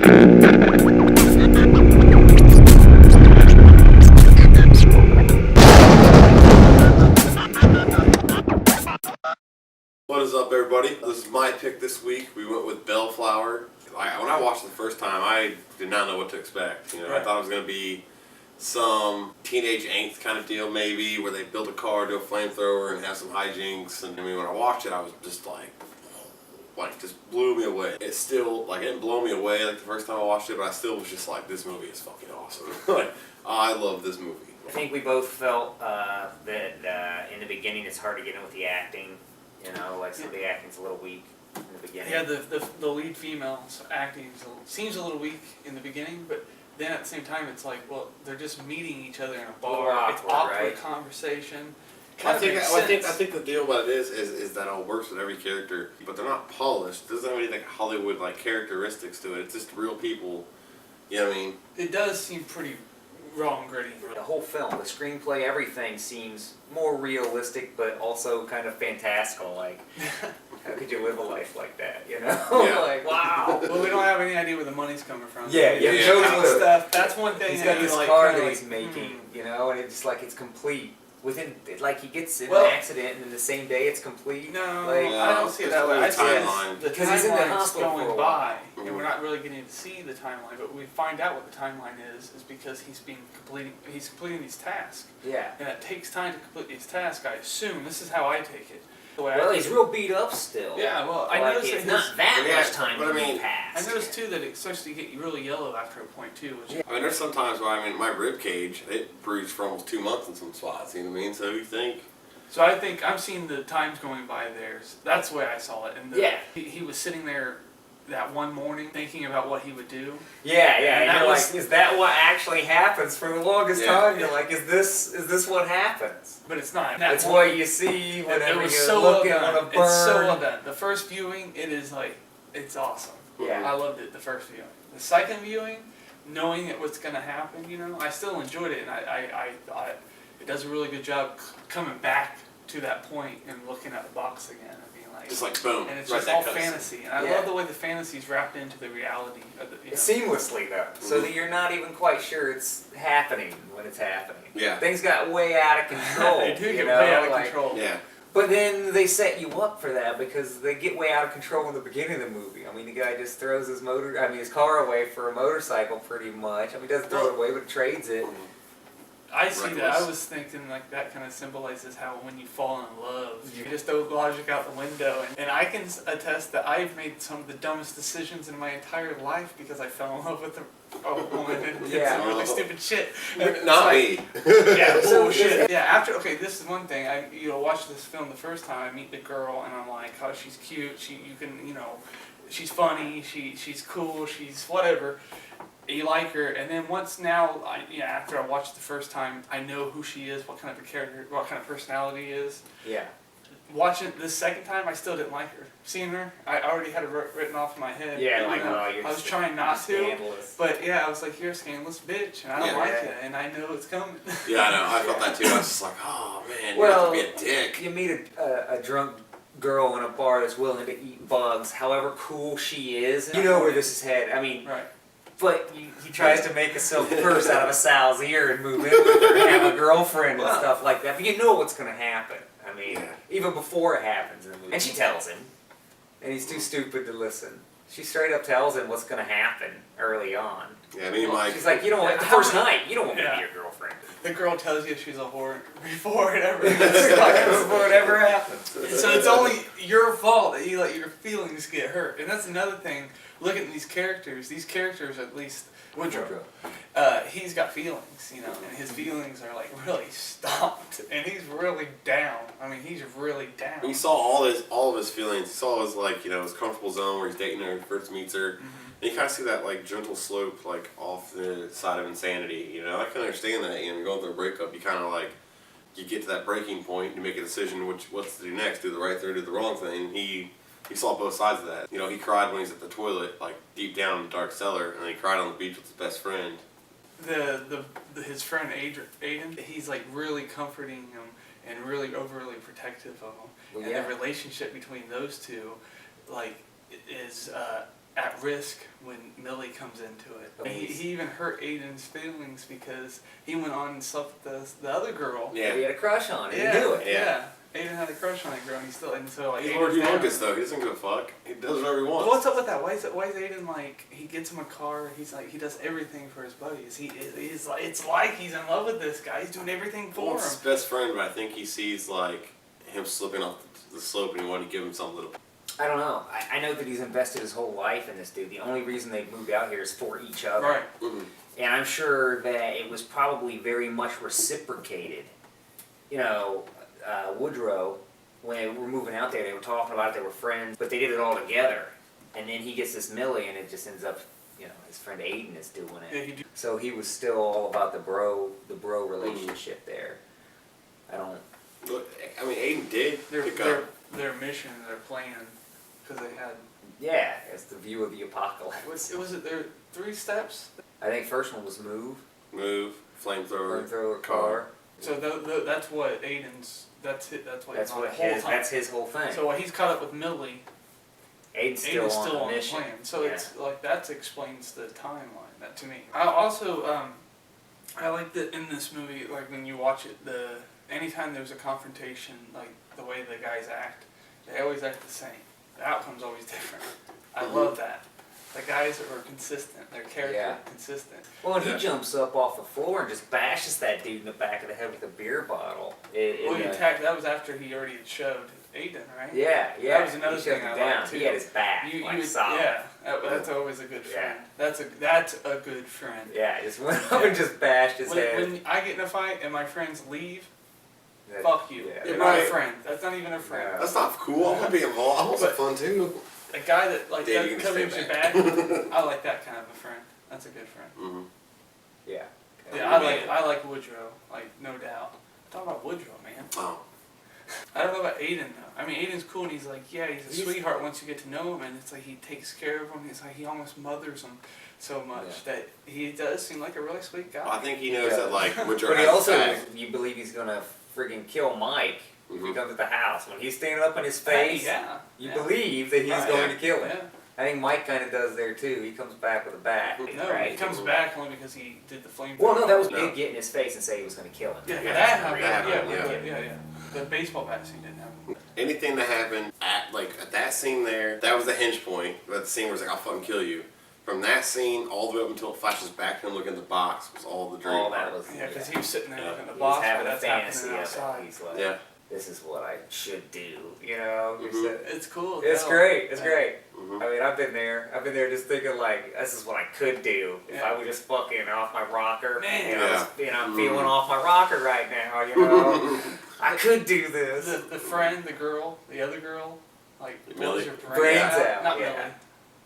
What is up, everybody? This is my pick this week. We went with Bellflower. When I watched it the first time, I did not know what to expect. You know, I thought it was going to be some teenage angst kind of deal, maybe, where they build a car, do a flamethrower, and have some hijinks. And I mean, when I watched it, I was just like, just blew me away. It still, it didn't blow me away like the first time I watched it, but I still was just like, this movie is fucking awesome. I love this movie. I think we both felt that in the beginning it's hard to get in with the acting. You know, like some of the acting's a little weak in the beginning. Yeah, the lead female's acting seems a little weak in the beginning, but then at the same time it's like, well, they're just meeting each other in a bar. Awkward, it's awkward right? Conversation. I think the deal about it is that it works with every character, but they're not polished. It doesn't have any Hollywood characteristics to it. It's just real people. You know what I mean? It does seem pretty raw and gritty. The whole film, the screenplay, everything seems more realistic, but also kind of fantastical. Like, how could you live a life like that? You know, Yeah. like wow. Well, we don't have any idea where the money's coming from. Yeah. Stuff. That's one thing. He's got this car that he's making, you know, and it's like it's complete. Within, he gets in an accident, and then the same day it's complete. No, I don't see it that way. I see timeline. the Because he's in the timeline's hospital going for a by, while. and we're not really getting to see the timeline. But we find out what the timeline is because he's completing these tasks. Yeah. And it takes time to complete these tasks. I assume this is how I take it. Well, he's real beat up still. Yeah, well, I like, noticed it's that not that much time but I to mean, pass. I noticed too that it starts to get really yellow after a point too. Which I mean, there's sometimes where my rib cage, it bruised for almost 2 months in some spots. You know what I mean? So you think. So I think I'm seeing the times going by there. That's the way I saw it. And he was sitting there that one morning thinking about what he would do. Yeah, And and you're like, is that what actually happens for the longest time? You're like, is this what happens? But it's not. That's what you see whenever it was you're so looking well on done. a burn. It's so well done. The first viewing, it's awesome. Yeah. I loved it the first viewing. The second viewing, knowing what's going to happen, I still enjoyed it, and I thought it does a really good job coming back to that point and looking at the box again and being like, just boom, and it's right just there all goes. fantasy, and I love the way the fantasy's wrapped into the reality of the. Seamlessly though, so that you're not even quite sure it's happening when it's happening. Yeah. Things got way out of control. They do get know? way out of control. Yeah. But then they set you up for that because they get way out of control in the beginning of the movie. I mean, the guy just throws his car away for a motorcycle pretty much. I mean, he doesn't throw it away, but trades it. I see that. I was thinking that kind of symbolizes how when you fall in love, you just throw logic out the window. And I can attest that I've made some of the dumbest decisions in my entire life because I fell in love with a woman and did some really stupid shit. Not me. Yeah, bullshit. Yeah, this is one thing. I watch this film the first time. I meet the girl and I'm like, oh, she's cute. She's funny. She's cool. She's whatever. You like her, and then after I watched the first time, I know who she is, what kind of a character, what kind of personality is. Yeah. Watching it this second time, I still didn't like her. Seeing her, I already had it written off in my head. Yeah, I was trying not to, but I was like, you're a scandalous bitch, and I don't like it, and I know it's coming. Yeah, I know. I felt that too. I was just like, oh man, you have to be a dick. You meet a drunk girl in a bar that's willing to eat bugs, however cool she is. You know where this is headed. I mean. Right. But he tries to make a silk purse out of a sow's ear and move in with her and have a girlfriend and stuff like that. But you know what's going to happen. I mean, even before it happens in the movie. And she tells him. And he's too stupid to listen. She straight up tells him what's going to happen early on. Yeah, me and Mike. She's like, the first night, you don't want me to be your girlfriend. The girl tells you she's a whore before it ever before it ever happens. So it's only your fault that you let your feelings get hurt. And that's another thing. Look at these characters, at least Woodrow, he's got feelings, and his feelings are really stomped, and he's really down. I mean, he's really down. You saw all of his feelings. You saw his his comfortable zone where he's dating her, first meets her. Mm-hmm. And you kind of see that gentle slope off the side of insanity. I can understand that. Going through a breakup, you kind of you get to that breaking point, you make a decision what's to do next, do the right thing or do the wrong thing. He saw both sides of that. He cried when he's at the toilet, deep down in the dark cellar, and then he cried on the beach with his best friend. His friend Aiden, he's really comforting him and really overly protective of him. And the relationship between those two, is at risk when Millie comes into it. And he even hurt Aiden's feelings because he went on and slept with the other girl. Yeah. He had a crush on it. Yeah, He knew it. Yeah. Aiden had a crush on that girl, and he's still, and so like He's Aiden's Lord down. Humongous though. He doesn't give a fuck. He does whatever he wants. What's up with that? Why is Aiden like, he gets him a car, he's like, he does everything for his buddies. He's like, it's like he's in love with this guy. He's doing everything for Well, him. it's his best friend, but I think he sees like him slipping off the slope and he wanted to give him something to. I don't know. I know that he's invested his whole life in this dude. The only reason they moved out here is for each other. Right. Mm-hmm. And I'm sure that it was probably very much reciprocated. You know, Woodrow, when they were moving out there, they were talking about it, they were friends, but they did it all together. And then he gets this Millie, and it just ends up, you know, his friend Aiden is doing it. Yeah, he do. So he was still all about the bro relationship there. I don't. Look, I mean, Aiden did pick up. Their mission, their plan, because they had. Yeah, it's the view of the apocalypse. Was it their 3 steps? I think first one was move, Flamethrower, car. So that's what Aiden's. That's it. That's what. That's he's on what the whole his. time. That's his whole thing. So while he's caught up with Millie, Aiden's Aiden's still on the the mission. plan. So Yeah. it's like that explains the timeline. That to me. I also I like that in this movie, like when you watch it, anytime there's a confrontation, like the way the guys act, they always act the same. The outcome's always different. I love that. The guys are consistent. Their character is consistent. Well, and he jumps up off the floor and just bashes that dude in the back of the head with a beer bottle. That was after he already had shoved Aiden, right? Yeah. That was another He thing shoved I him down. liked too. He had his back, solid. Yeah, that's always a good friend. Yeah. That's a good friend. Yeah, just went up and just bashed his head. When I get in a fight and my friends leave, That- fuck you. yeah, You're right. not a friend. That's not even a friend. No. That's not cool. I want to be involved. I want some But- fun too. A guy that like Dave, you that can covers stay your back. back, I like that kind of a friend. That's a good friend. Mm-hmm. Yeah. Yeah, I like Woodrow, like no doubt. Talk about Woodrow, man. Oh. I don't know about Aiden though. I mean, Aiden's cool and he's like, yeah, he's a sweetheart once you get to know him, and it's like he takes care of him. It's like he almost mothers him so much that he does seem like a really sweet guy. I think he knows that like Woodrow But he has also, back. you believe he's gonna friggin' kill Mike if he Mhm. comes to the house. When he's standing up in his face, you believe that he's Right. going to kill him. Yeah. I think Mike kind of does there too. He comes back with a bat. No, right? he comes back only because he did the flame. Well, no, that was No. big get in his face and say he was going to kill him. Yeah, Yeah, that happened. that happened, Yeah. The baseball bat scene didn't happen. Anything that happened at that scene there, that was the hinge point. That scene where it's like, I'll fucking kill you. From that scene all the way up until it flashes back to him looking at the box was all the dream. All that was. Yeah, because he was sitting there looking at the He's box, having but a that's fantasy happening of outside. it. He's like, Yeah. this is what I should do. You know? Mhm. It's cool. It's hell. great. It's Yeah. great. Mhm. I mean, I've been there just thinking like, this is what I could do if I Yeah. was just fucking off my rocker. Man. You know, Yeah. just, you know, I'm Mhm. feeling off my rocker right now. You know, I could do this. The friend, the girl, the other girl, like Millie. blows her Brains out. out, Not yeah.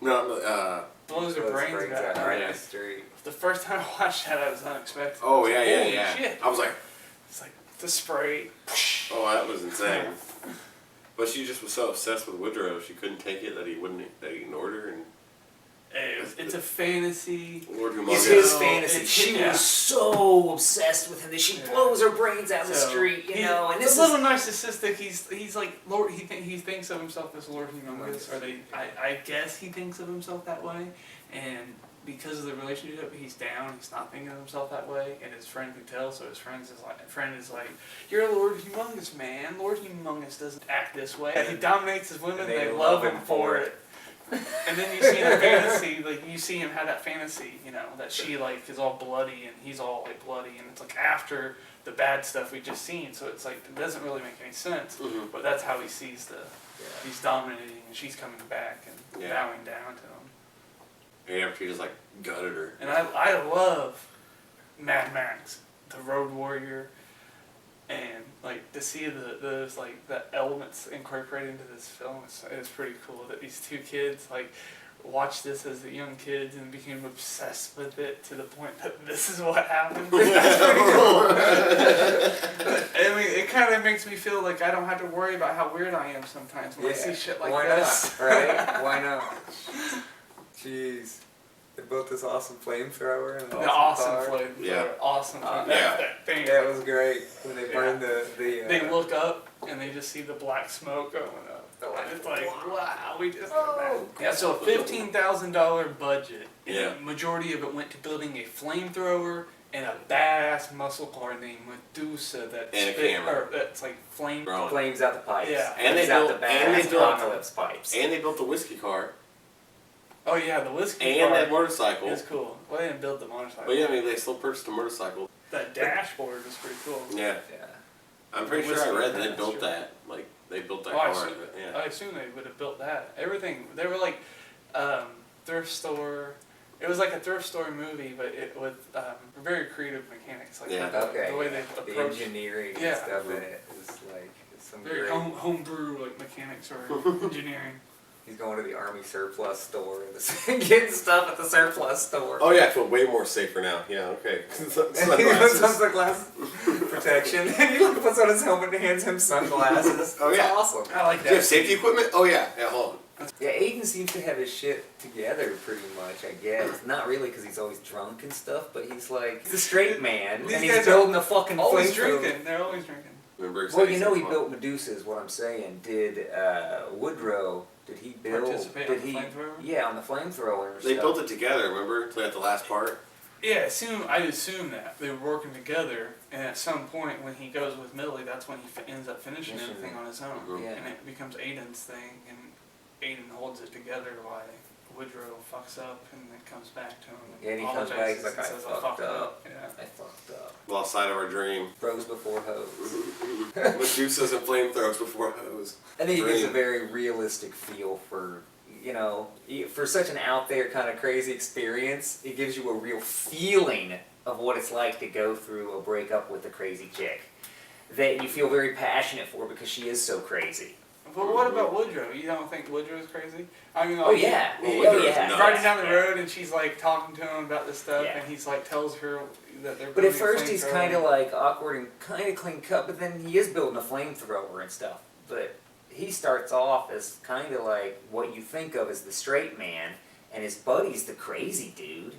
Millie. No, Blows her Those brains out. right Yeah. in the street. The first time I watched that, I was unexpected. oh yeah, yeah, Holy yeah. shit. I was like, It's like the spray. oh, that was insane. But she just was so obsessed with Woodrow, she couldn't take it that he ignored her, and It's a fantasy. Lord It's Humongous. his No, fantasy. it's- She yeah. was so obsessed with him that she blows her brains out in the So, street. You know, and he's this a is little narcissistic. He's like Lord. He thinks of himself as Lord Humongous, or I guess he thinks of himself that way, and because of the relationship, he's down. He's not thinking of himself that way, and his friend can tell. So his friend is like, "You're Lord Humongous, man. Lord Humongous doesn't act this way. He dominates his women. And They love him for it." And then you see in the fantasy, like you see him have that fantasy, you know, that she like is all bloody and he's all like bloody, and it's like after the bad stuff we just seen. So it's like it doesn't really make any sense, Mhm. but that's how he sees he's dominating and she's coming back and Yeah. bowing down to him. And after he just like gutted her. And I love Mad Max, the Road Warrior, and like to see those like the elements incorporated into this film is pretty cool. That these two kids like watched this as young kids and became obsessed with it to the point that this is what happened. That's pretty cool. I mean, it kind of makes me feel like I don't have to worry about how weird I am sometimes when I see shit like why this. not? Right? Why not? Jeez. They built this awesome flamethrower and The awesome flame. Yeah. Awesome flame. Yeah. That thing. Yeah, it was great when they burned the They look up and they just see the black smoke going up. They're like, It's like, wow, we just Oh, yeah. So a $15,000 budget. And Yeah. the majority of it went to building a flamethrower and a badass muscle car named Medusa that And a camera. or that's like flame. Bro. Flames out the pipes. Yeah. And they Flames out built- the and they badass built- apocalypse pipes. And they built the whiskey car Oh yeah, the whiskey and car that motorcycle. is cool. Well, they didn't build the motorcycle. But yeah, I mean, they still purchased a motorcycle. That dashboard was pretty cool. Yeah, Yeah. I'm pretty The sure I whiskey read car, that they that's built true. that. Like, they built that Oh, I car. see. But, yeah. I assume they would have built that. Everything. They were like thrift store. It was like a thrift store movie, but it with very creative mechanics. Like Yeah. Okay. the way they The approach engineering Yeah. and stuff in it is like some very great. homebrew like mechanics or engineering. He's going to the army surplus store and getting stuff at the surplus store. Oh yeah, I feel way more safer now. Yeah, okay. And he puts on Sunglasses. sunglasses protection. And he like puts on his helmet and hands him sunglasses. Oh, It's yeah. awesome. I like Do you have that. safety equipment? Oh yeah. Yeah, hold on. Yeah, Aiden seems to have his shit together pretty much, I guess. Not really because he's always drunk and stuff, but he's like, he's a straight man, These and guys he's building a fucking Always flamethrower. drinking. They're always drinking. Remember Well, you know he exactly built Medusa is what I'm saying. Did Woodrow, did he build, Participate did on the he, flamethrower? yeah, on the flamethrower They stuff. built it together, remember? At the last part? Yeah, I'd assume that they were working together, and at some point when he goes with Millie, that's when he ends up finishing Finishing everything it. on his own, Mhm. Yeah. and it becomes Aiden's thing, and Aiden holds it together while Woodrow fucks up, and then comes back to him. Yeah, and he comes back, he's apologizes like, and I says, fucked up. Yeah. I fucked up. Lost sight of our dream. Bros before hoes. Medusa's and flamethrowers before hose. I think it gives a Dream. very realistic feel for, you know, for such an out there kind of crazy experience. It gives you a real feeling of what it's like to go through a breakup with a crazy chick that you feel very passionate for because she is so crazy. But what about Woodrow? You don't think Woodrow's crazy? I mean, like, Oh yeah, Well, oh Woodrow's yeah. nuts. riding down the Yeah. road, and she's like talking to him about this stuff, Yeah. and he's like tells her that they're. But at building a first he's flamethrower. kind of like awkward and kind of clean cut, but then he is building a flamethrower and stuff. But he starts off as kind of like what you think of as the straight man, and his buddy's the crazy dude.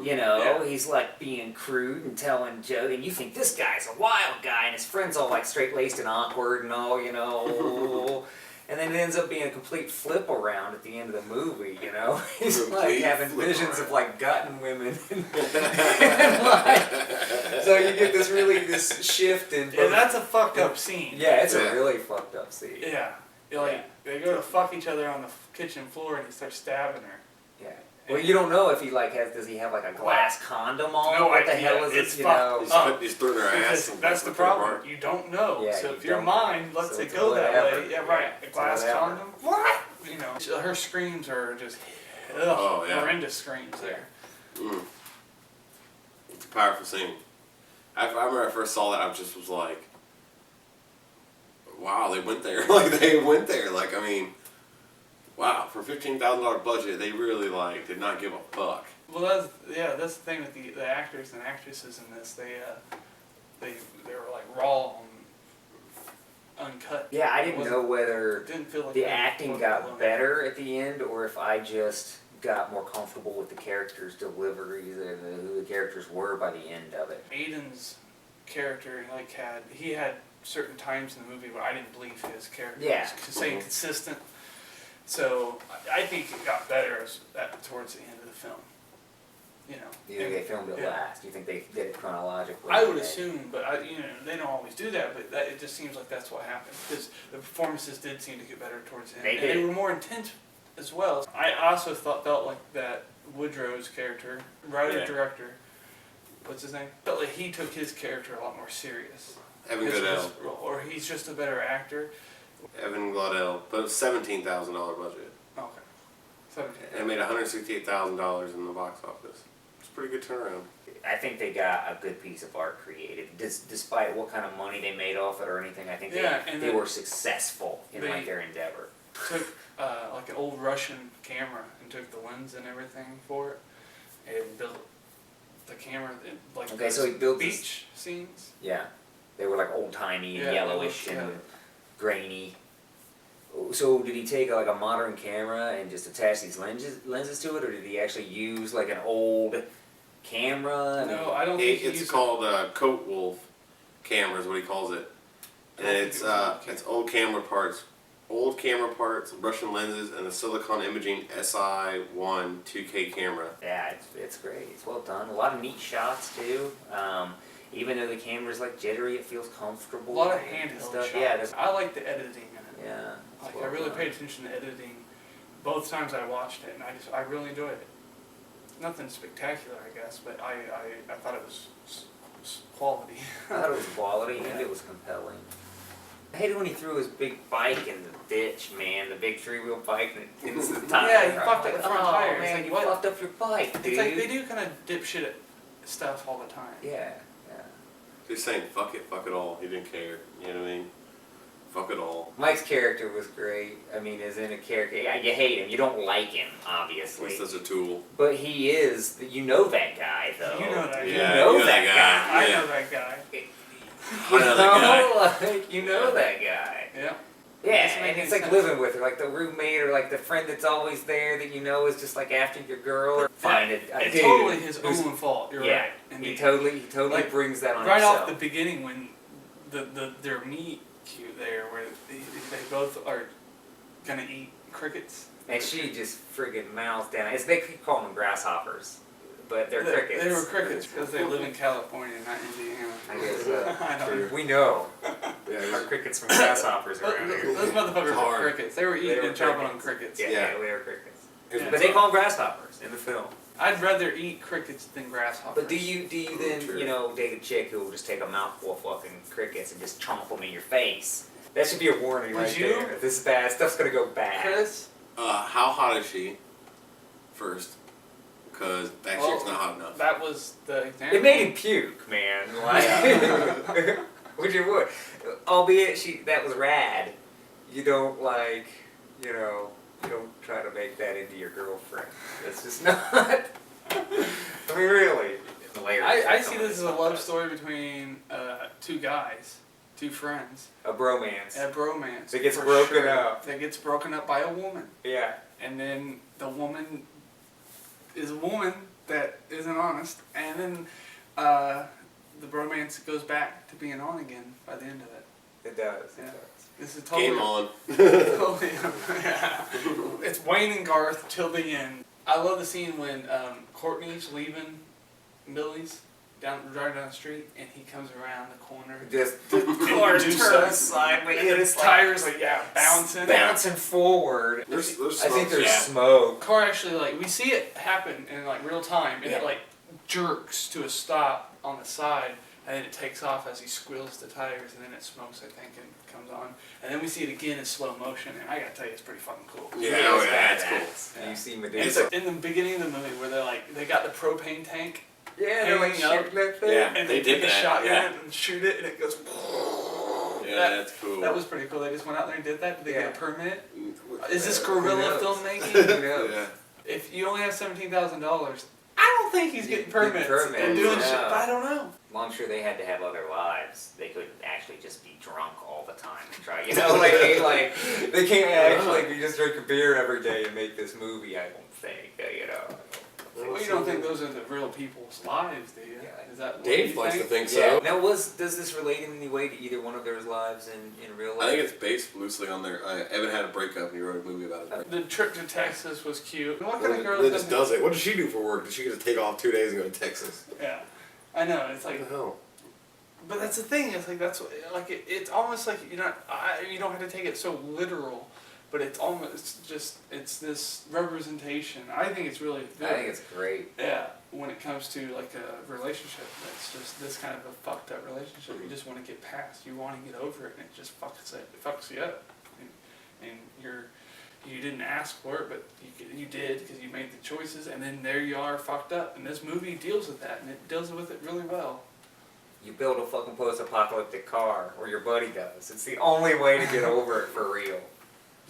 You know, Yeah. he's like being crude and telling jokes, and you think this guy's a wild guy, and his friend's all like straight laced and awkward and all, you know. And then it ends up being a complete flip around at the end of the movie, you know. He's like Complete having flip visions around. of like gutting women. And, like, so you get this shift in. Yeah, that's a fucked up scene. Yeah, it's Yeah. a really fucked up scene. Yeah. They go to fuck each other on the kitchen floor, and he starts stabbing her. Yeah. Well, you don't know if he like has. Does he have like a glass condom on? No What the idea. hell is It's it? You fucked. know. He's, Oh. he's throwing her ass. Because and that's the ripping her problem. apart. You don't know. Yeah, so you if your don't mind know. lets So it it's go that whatever. way, yeah, right. A It's glass whatever. condom. What? You know, so her screams are just Oh, yeah. horrendous screams there. Mm. It's a powerful scene. I remember I first saw that, I just was like, wow, they went there. Like, they went there. Like, I mean, wow, for $15,000 budget, they really, like, did not give a fuck. Well, that's the thing with the actors and actresses in this. They were like raw and uncut. Yeah, I didn't Wasn't- know whether Didn't feel like the they acting were got blown. better at the end, or if I just got more comfortable with the characters' deliveries and who the characters were by the end of it. Aiden's character he had certain times in the movie where I didn't believe his character Yeah. was staying consistent. So I think it got better towards the end of the film. You know. You think they filmed it Yeah. last? Do you think they did it chronologically? I would assume, but they don't always do that. But it just seems like that's what happened because the performances did seem to get better towards the end, They and did. they were more intense as well. I also felt like that Woodrow's character, writer Yeah. director, what's his name? Felt like he took his character a lot more serious. Evan His Glodell. role, or he's just a better actor. Evan Glodell. But it was $17,000 budget. Okay. 17. And it made $168,000 in the box office. It's a pretty good turnaround. I think they got a good piece of art created, despite what kind of money they made off it or anything. I think Yeah, and they then were successful in they- like their endeavor. Took like an old Russian camera and took the lens and everything for it, and built the camera like Okay, those so he built this- beach scenes. Yeah, they were like old timey and Yeah, yellowish yeah. and grainy. So did he take like a modern camera and just attach these lenses to it, or did he actually use like an old camera? No, I don't think he It's used called Coat Wolf camera is what he calls it. I And don't think it was an old it's old camera parts old camera parts, Russian lenses, and the silicon imaging SI1 2K camera. Yeah, it's great. It's well done. A lot of neat shots too. Even though the camera's like jittery, it feels comfortable. A lot of and handheld stuff. shots. Yeah, I like the editing in it. yeah. it's Like well I really done. paid attention to editing both times I watched it, and I really enjoyed it. Nothing spectacular, I guess, but I thought it was quality. I thought it was quality and Yeah. it was compelling. I hated when he threw his big bike in the ditch, man. The big 3-wheel bike and it's the tire. Yeah, he fucked I'm up the like, front oh, tires. man, Like, you what? fucked up your bike, dude. It's like they do kind of dipshit stuff all the time. Yeah. Just saying, fuck it all. He didn't care. You know what I mean? Fuck it all. Mike's character was great. I mean, as in a character, you hate him. You don't like him, obviously. He's such a tool. But he is. You know that guy, though. You know that Yeah, guy. You know you know that that guy. I Yeah. know that guy. You I know that like, you know that guy. Yeah. Yeah, Doesn't make and any it's like sense. living with her, like the roommate or like the friend that's always there that you know is just like after your girl. Or find a It's dude totally his who's- own fault. You're yeah, right. And he totally like, brings that on right himself. off the beginning when their meet cute there where they both are gonna eat crickets. And she just friggin' mouths down. They keep calling them grasshoppers, but they're crickets. They were crickets because they live in California, not Indiana. I guess I don't know. we know Yeah, our crickets from grasshoppers around here. Those motherfuckers Hard. were crickets. They were eating were and chomping on crickets. crickets. Yeah, Yeah. they were crickets. Yeah. But they call them grasshoppers in the film. I'd rather eat crickets than grasshoppers. But do you then, True. date a chick who will just take a mouthful of fucking crickets and just chomp them in your face? That should be a warning Would right you? there. If this is bad, stuff's gonna go bad. Chris? how hot is she? First. Because that chick's not hot enough. That was the example. It made him puke, man. Like, which it would. Albeit that was rad. You don't you don't try to make that into your girlfriend. That's just not. I mean, really. The layers I that see come this as with a love that. story between two guys, two friends, A bromance. a bromance. That gets for broken sure. up. That gets broken up by a woman, Yeah. and then the woman is a woman that isn't honest, and then the bromance goes back to being on again by the end of it. It does. Yeah. It does. This is totally. Game on. Totally, yeah. It's Wayne and Garth till the end. I love the scene when Courtney's leaving Millie's driving down the street, and he comes around the corner. Just the car Medusa. turns sideways. And It's the tires bouncing. bouncing forward. There's I think smokes, there's yeah. smoke. Car actually we see it happen in real time, and Yeah. it jerks to a stop on the side, and then it takes off as he squeals the tires, and then it smokes, I think, and comes on, and then we see it again in slow motion, and I gotta tell you, it's pretty fucking cool. Yeah, It oh is yeah, that's badass. cool. And you see And Medusa. it's in the beginning of the movie where they got the propane tank. Yeah, they're like hanging up. shooting that thing. Yeah. And They they did take a that, shotgun yeah. and shoot it, and it goes. Yeah, that's cool. That was pretty cool. They just went out there and did that. Did they Yeah. get a permit? Mm, Is this yeah. guerrilla knows? filmmaking? Who knows? Yeah. If you only have $17,000, I don't think he's getting permits permits, and doing no. shit. But I don't know. Well, I'm sure they had to have other lives. They couldn't actually just be drunk all the time and try. They can't actually be just drink a beer every day and make this movie. I don't think. Well, you don't think those are the real people's lives, do you? Yeah. Is that what Dave you likes to think? think Yeah. so. Now, does this relate in any way to either one of their lives in real life? I think it's based loosely on their. Evan had a breakup and he wrote a movie about it. The trip to Texas was cute. What kind of girl They just doesn't? does it. What does she do for work? Does she just take off 2 days and go to Texas? Yeah, I know. It's What like, the hell? but that's the thing. It's like that's what, it's almost like you don't have to take it so literal, but it's almost just it's this representation. I think it's really good. I think it's great. Yeah, when it comes to a relationship that's just this kind of a fucked up relationship, you just want to get past. You want to get over it, and it just fucks you up. And you didn't ask for it, but you did because you made the choices, and then there you are fucked up. And this movie deals with that, and it deals with it really well. You build a fucking post-apocalyptic car, or your buddy does. It's the only way to get over it for real.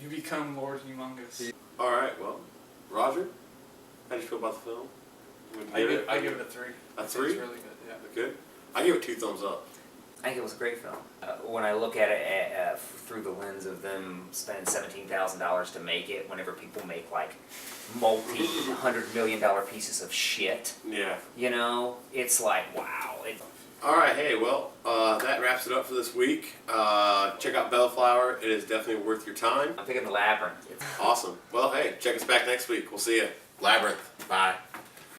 You become Lord Humongous. All right. Well, Roger, how do you feel about the film? Would you I give it a 3. A I think 3? It's really good. Yeah. Good. I give it 2 thumbs up. I think it was a great film. When I look at it through the lens of them spending $17,000 to make it, whenever people make multi-$100 million pieces of shit, Yeah. it's like, wow. Alright, hey, well, that wraps it up for this week. Check out Bellflower. It is definitely worth your time. I'm thinking the Labyrinth. Awesome. Well, hey, check us back next week. We'll see you. Labyrinth. Bye.